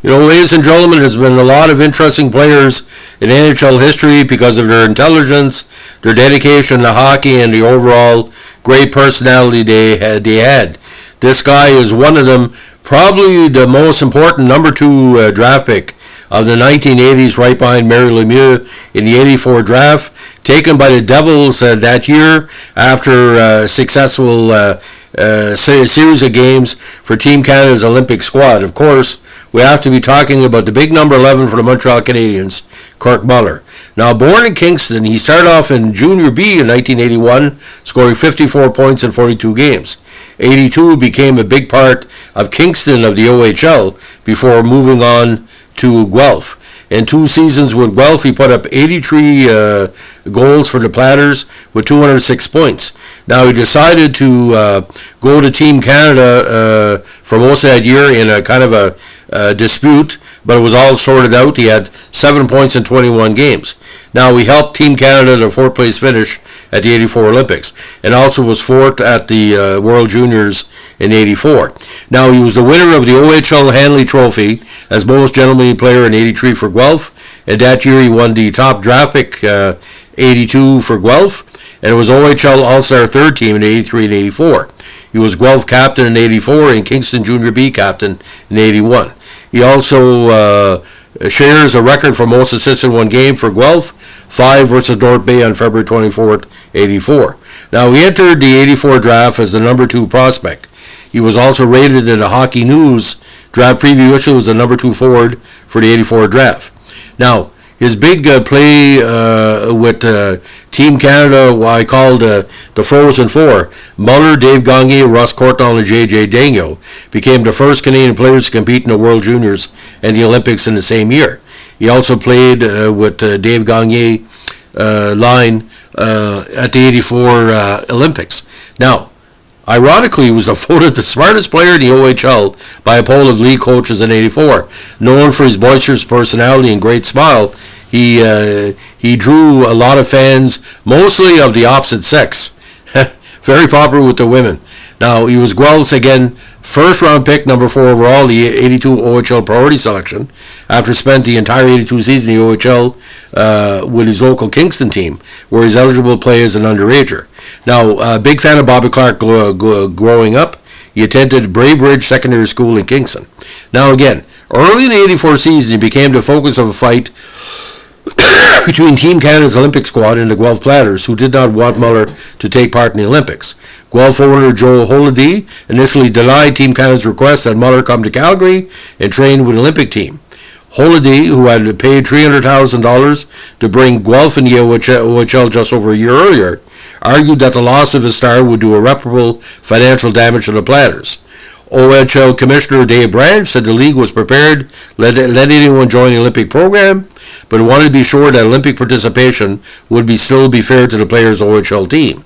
Ladies and gentlemen, there's been a lot of interesting players in NHL history because of their intelligence, their dedication to hockey, and the overall great personality they had. This guy is one of them, probably the most important number 2 draft pick of the 1980s, right behind Mario Lemieux in the 84 draft, taken by the Devils that year after a successful series of games for Team Canada's Olympic squad. Of course, we have to be talking about the big number 11 for the Montreal Canadiens, Kirk Muller. Now, born in Kingston, he started off in Junior B in 1981, scoring 54 points in 42 games. 82 became a big part of Kingston of the OHL before moving on to Guelph. In 2 seasons with Guelph, he put up 83 goals for the Platters with 206 points. Now, he decided to go to Team Canada for most of that year in a kind of a dispute, but it was all sorted out. He had 7 points in 21 games. Now, he helped Team Canada to a 4th place finish at the 84 Olympics, and also was 4th at the World Juniors in 84. Now, he was the winner of the OHL Hanley Trophy as most gentlemanly player in 83 for Guelph, and that year he won the top draft pick 82 for Guelph, and it was OHL All-Star 3rd team in 83 and 84. He was Guelph captain in 84 and Kingston Junior B captain in 81. He also shares a record for most assists in one game for Guelph, 5 versus North Bay on February 24th, 84. Now, he entered the 84 draft as the number 2 prospect. He was also rated in the Hockey News draft preview issue as the number 2 forward for the 84 draft. Now, his big play with Team Canada, what I called the Frozen Four, Muller, Dave Gagne, Russ Courtnall, and J.J. Daigneault, became the first Canadian players to compete in the World Juniors and the Olympics in the same year. He also played with Dave Gagne line at the 84 Olympics. Now, ironically, he was voted the smartest player in the OHL by a poll of league coaches in 84. Known for his boisterous personality and great smile, he drew a lot of fans, mostly of the opposite sex. Very popular with the women. Now, he was Guelph's, again, first-round pick, number 4 overall, the 82 OHL priority selection, after spent the entire 82 season in the OHL with his local Kingston team, where he's eligible to play as an underager. Now, big fan of Bobby Clark growing up. He attended Braybridge Secondary School in Kingston. Now, again, early in the 84 season, he became the focus of a fight between Team Canada's Olympic squad and the Guelph Platters, who did not want Muller to take part in the Olympics. Guelph owner Joe Holody initially denied Team Canada's request that Muller come to Calgary and train with the Olympic team. Holody, who had paid $300,000 to bring Guelph in the OHL just over a year earlier, argued that the loss of his star would do irreparable financial damage to the Platters. OHL Commissioner Dave Branch said the league was prepared to let anyone join the Olympic program, but wanted to be sure that Olympic participation would still be fair to the players' OHL team.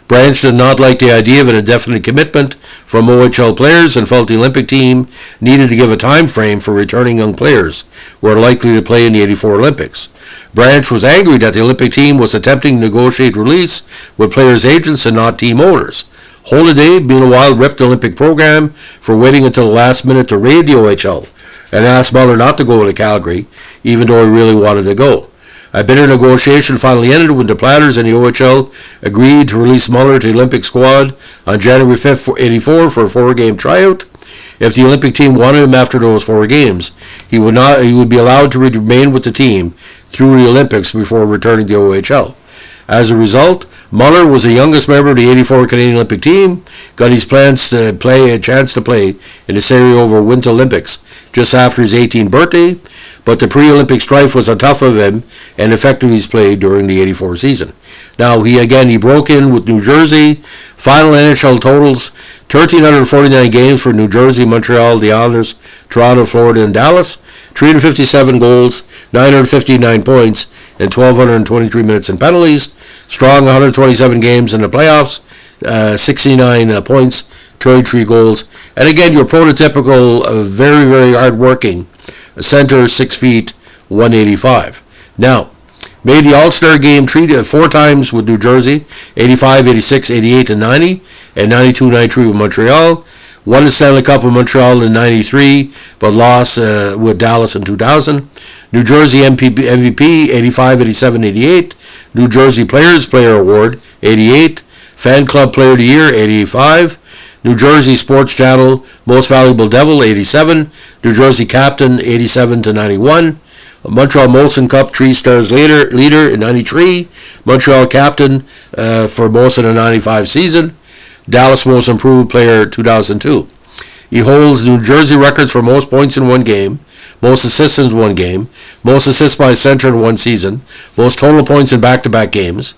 Branch did not like the idea of an indefinite commitment from OHL players and felt the Olympic team needed to give a time frame for returning young players who are likely to play in the 84 Olympics. Branch was angry that the Olympic team was attempting to negotiate release with players' agents and not team owners. Holliday, meanwhile, ripped the Olympic program for waiting until the last minute to raid the OHL and asked Muller not to go to Calgary, even though he really wanted to go. A bitter negotiation finally ended when the Platters and the OHL agreed to release Muller to the Olympic squad on January 5th, 84 for a 4-game tryout. If the Olympic team wanted him after those 4 games, he would be allowed to remain with the team through the Olympics before returning to the OHL. As a result, Muller was the youngest member of the 84 Canadian Olympic team, got his plans to play a chance to play in the Sarajevo Winter Olympics just after his 18th birthday, but the pre-Olympic strife was on top of him and affected his play during the 84 season. Now, he broke in with New Jersey. Final NHL totals, 1,349 games for New Jersey, Montreal, the Islanders, Toronto, Florida, and Dallas, 357 goals, 959 points, and 1,223 minutes in penalties. Strong 127 games in the playoffs, 69 points, 33 goals. And again, your prototypical, very, very hard-working center, 6 feet, 185. Now, Made the All-Star game four times with New Jersey, 85, 86, 88, and 90, and 92, 93 with Montreal. Won the Stanley Cup with Montreal in 93, but lost with Dallas in 2000. New Jersey MVP, 85, 87, 88. New Jersey Player Award, 88. Fan Club Player of the Year, 85. New Jersey Sports Channel Most Valuable Devil, 87. New Jersey Captain, 87 to 91. Montreal Molson Cup 3 stars leader in 93. Montreal Captain for most of the 95 season. Dallas Most Improved Player 2002. He holds New Jersey records for most points in one game, most assists in one game, most assists by a center in one season, most total points in back-to-back games,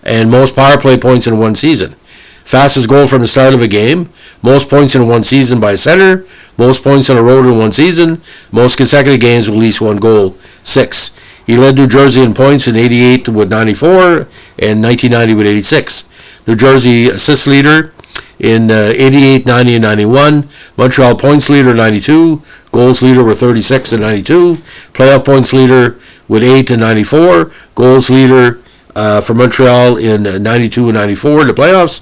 and most power play points in one season. Fastest goal from the start of a game, most points in one season by a center, most points on the road in one season, most consecutive games with at least one goal, 6. He led New Jersey in points in 88 with 94 and 1990 with 86. New Jersey assist leader in 88, 90, and 91. Montreal points leader 92. Goals leader with 36 and 92. Playoff points leader with 8 and 94. Goals leader for Montreal in 92 and 94 in the playoffs.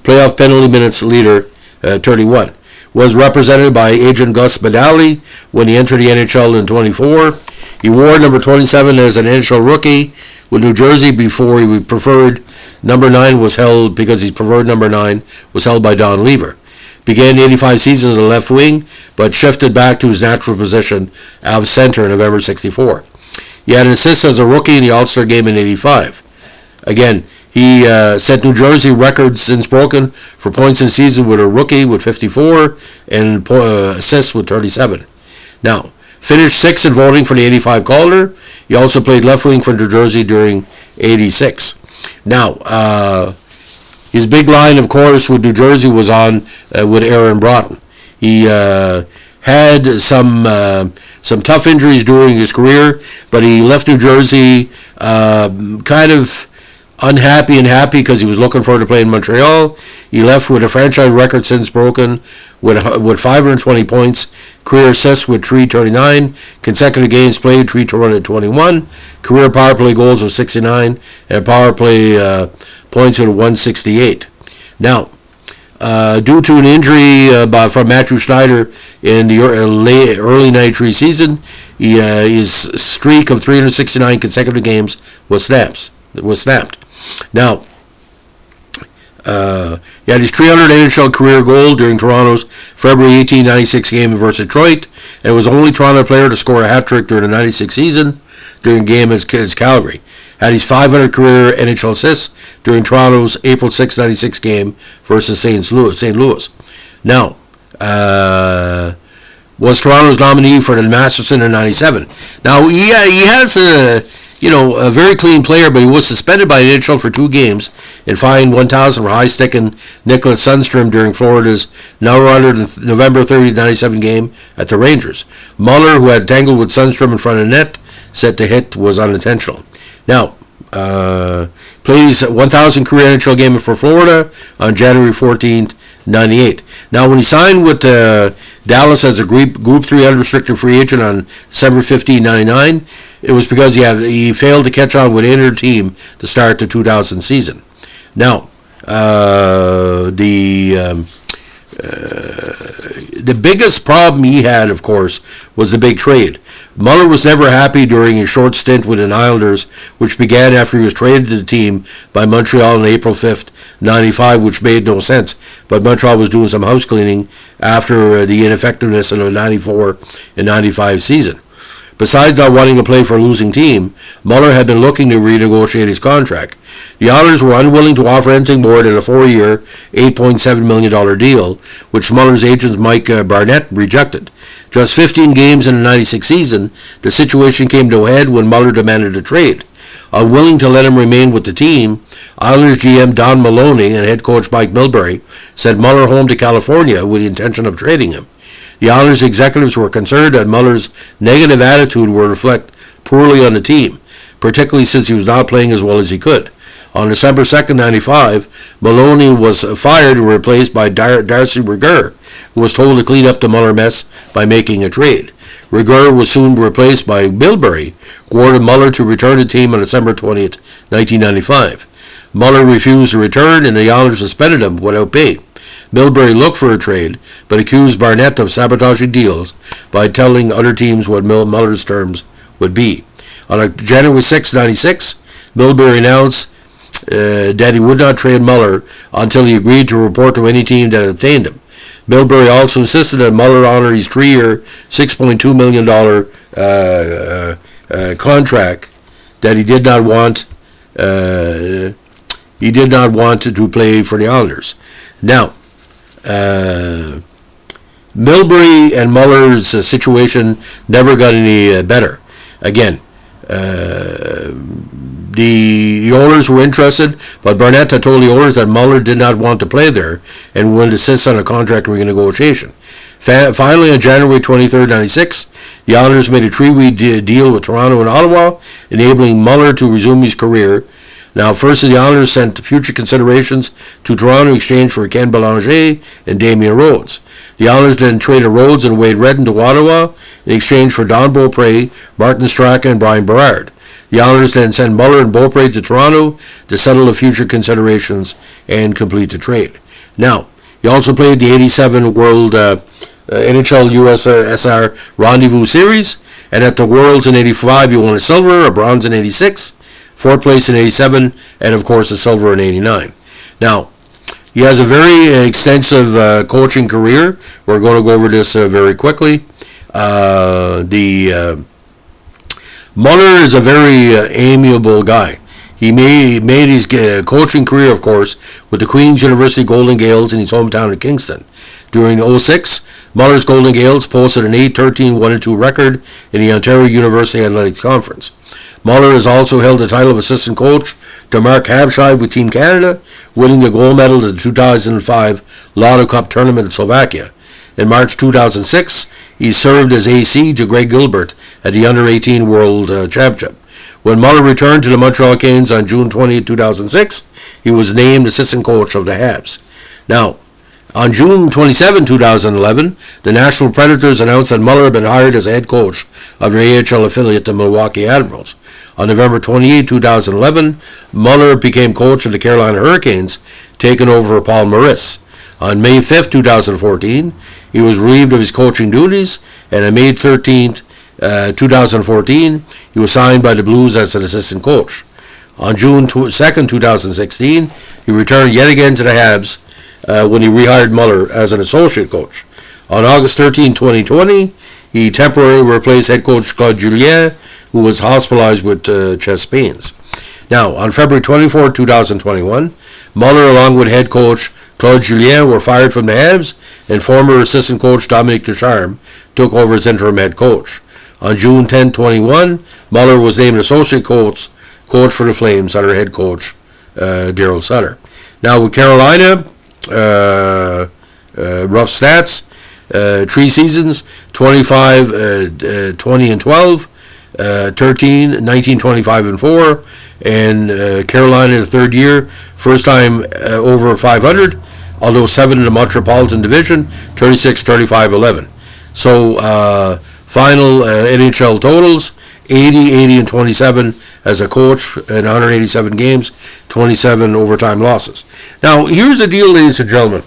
Playoff penalty minutes leader 31. Was represented by agent Gus Badali when he entered the NHL in 24. He wore number 27 as an NHL rookie with New Jersey before he preferred number 9 was held because his preferred number 9 was held by Don Lever. Began the 85 season as a left wing, but shifted back to his natural position of center in November 64. He had an assist as a rookie in the All-Star game in 85. Again, he set New Jersey records since broken for points in the season with a rookie with 54 and assists with 37. Now, finished 6th in voting for the 85 Calder. He also played left wing for New Jersey during 86. Now, his big line, of course, with New Jersey was on with Aaron Broughton. He had some tough injuries during his career, but he left New Jersey kind of unhappy and happy because he was looking forward to play in Montreal. He left with a franchise record since broken with 520 points, career assists with 339, consecutive games played 321, career power play goals with 69, and power play points with 168. Now, due to an injury from Matthew Schneider in the early 93 season, his streak of 369 consecutive games was snapped. Now, he had his 300 NHL career goal during Toronto's February 1896 game versus Detroit, and was the only Toronto player to score a hat-trick during the 96 season during a game as Calgary. Had his 500 career NHL assists during Toronto's April 6, 96 game versus St. Louis. Now, was Toronto's nominee for the Masterton in 97. Now, he has a very clean player, but he was suspended by the NHL for 2 games and fined $1,000 for high-sticking Nicholas Sundstrom during Florida's November 30, 97 game at the Rangers. Muller, who had tangled with Sundstrom in front of the net, said the hit was unintentional. Now, played his 1,000 career NHL game for Florida on January 14th, 98. Now, when he signed with Dallas as a Group 3 unrestricted free agent on December 15, 99, it was because he failed to catch on with any other team to start the 2000 season. Now, the biggest problem he had, of course, was the big trade. Muller was never happy during his short stint with the Islanders, which began after he was traded to the team by Montreal on April 5th, 95, which made no sense. But Montreal was doing some house cleaning after the ineffectiveness of the 94 and 95 season. Besides not wanting to play for a losing team, Muller had been looking to renegotiate his contract. The Islanders were unwilling to offer anything more than a 4-year, $8.7 million deal, which Muller's agent Mike Barnett rejected. Just 15 games in the 96 season, the situation came to a head when Muller demanded a trade. Unwilling to let him remain with the team, Islanders GM Don Maloney and head coach Mike Milbury sent Muller home to California with the intention of trading him. The Islanders executives were concerned that Muller's negative attitude would reflect poorly on the team, particularly since he was not playing as well as he could. On December 2nd, 95, Maloney was fired and replaced by Darcy Reger, who was told to clean up the Muller mess by making a trade. Rigueur was soon replaced by Milbury, who ordered Muller to return to the team on December 20th, 1995. Muller refused to return, and the Islanders suspended him without pay. Milbury looked for a trade, but accused Barnett of sabotaging deals by telling other teams what Muller's terms would be. On January 6, 1996, Milbury announced that he would not trade Muller until he agreed to report to any team that obtained him. Milbury also insisted that Muller honor his 3-year, $6.2 million contract that he did not want. He did not want to play for the Islanders. Now, Milbury and Muller's situation never got any better. Again, the Oilers were interested, but Barnett had told the Oilers that Muller did not want to play there and would insist on a contract renegotiation. Finally, on January 23, 1996, the Islanders made a 3-week deal with Toronto and Ottawa, enabling Muller to resume his career. Now, first, the Islanders sent future considerations to Toronto in exchange for Ken Belanger and Damian Rhodes. The Islanders then traded Rhodes and Wade Redden to Ottawa in exchange for Don Beaupre, Martin Straka, and Brian Berard. The Islanders then sent Muller and Beaupre to Toronto to settle the future considerations and complete the trade. Now, he also played the 87 World NHL USSR Rendezvous Series, and at the Worlds in 85 he won a silver, a bronze in 86, fourth place in 87, and of course a silver in 89. Now, he has a very extensive coaching career. We're going to go over this very quickly. Muller is a very amiable guy. He made his coaching career, of course, with the Queen's University Golden Gales in his hometown of Kingston. During 2006, Muller's Golden Gales posted an 8-13 1-2 record in the Ontario University Athletics Conference. Muller has also held the title of assistant coach to Mark Habschive with Team Canada, winning the gold medal at the 2005 Lotto Cup tournament in Slovakia. In March 2006, he served as AC to Greg Gilbert at the Under-18 World Championship. When Muller returned to the Montreal Canadiens on June 20, 2006, he was named assistant coach of the Habs. Now, on June 27, 2011, the Nashville Predators announced that Muller had been hired as head coach of their AHL affiliate, the Milwaukee Admirals. On November 28, 2011, Muller became coach of the Carolina Hurricanes, taking over Paul Maurice. On May 5, 2014, he was relieved of his coaching duties, and on May 13, 2014, he was signed by the Blues as an assistant coach. On June 2, 2016, he returned yet again to the Habs when he rehired Muller as an associate coach. On August 13, 2020, he temporarily replaced head coach Claude Julien, who was hospitalized with chest pains. Now, on February 24, 2021, Muller, along with head coach Claude Julien, were fired from the Habs, and former assistant coach Dominique Ducharme took over as interim head coach. On June 10, 2021, Muller was named associate coach for the Flames under head coach Daryl Sutter. Now, with Carolina, rough stats, 3 seasons, 25, 20 and 12, 13, 19, 25 and 4, and Carolina in the third year, first time over 500, although 7 in the Metropolitan Division, 36, 35, 11. So final NHL totals, 80, 80 and 27 as a coach in 187 games, 27 overtime losses. Now, here's the deal, ladies and gentlemen.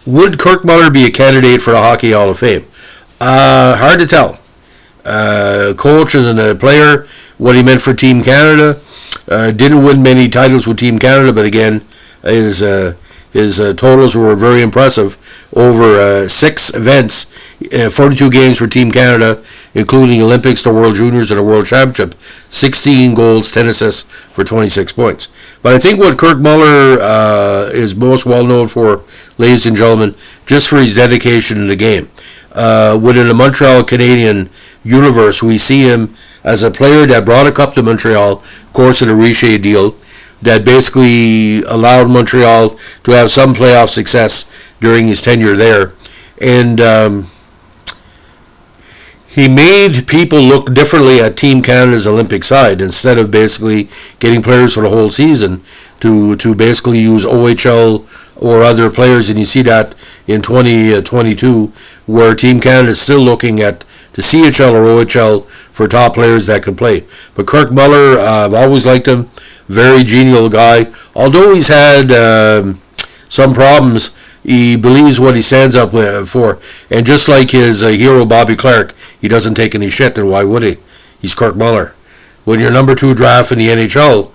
Would Kirk Muller be a candidate for the Hockey Hall of Fame? Hard to tell. Coach and a player, what he meant for Team Canada. Didn't win many titles with Team Canada, but again, his totals were very impressive. Over 6 events, 42 games for Team Canada, including Olympics, the World Juniors, and the World Championship. 16 goals, 10 assists for 26 points. But I think what Kirk Muller is most well known for, ladies and gentlemen, just for his dedication in the game. Within the Montreal Canadian universe, we see him as a player that brought a cup to Montreal, of course, in a Richer deal, that basically allowed Montreal to have some playoff success during his tenure there. And he made people look differently at Team Canada's Olympic side instead of basically getting players for the whole season to basically use OHL or other players. And you see that in 2022 where Team Canada is still looking at the CHL or OHL for top players that can play. But Kirk Muller, I've always liked him. Very genial guy. Although he's had some problems, he believes what he stands up for. And just like his hero Bobby Clark, he doesn't take any shit, and why would he? He's Kirk Muller. When you're number 2 draft in the NHL,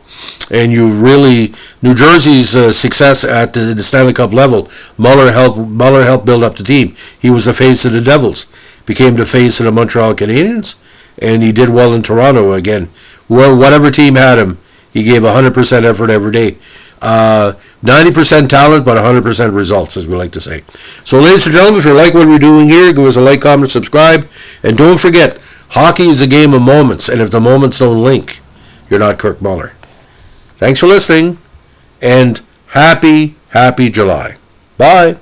and you really, New Jersey's success at the Stanley Cup level, Muller helped build up the team. He was the face of the Devils, became the face of the Montreal Canadiens, and he did well in Toronto again. Well, whatever team had him, he gave 100% effort every day. 90% talent, but 100% results, as we like to say. So, ladies and gentlemen, if you like what we're doing here, give us a like, comment, subscribe. And don't forget, hockey is a game of moments, and if the moments don't link, you're not Kirk Muller. Thanks for listening, and happy July. Bye.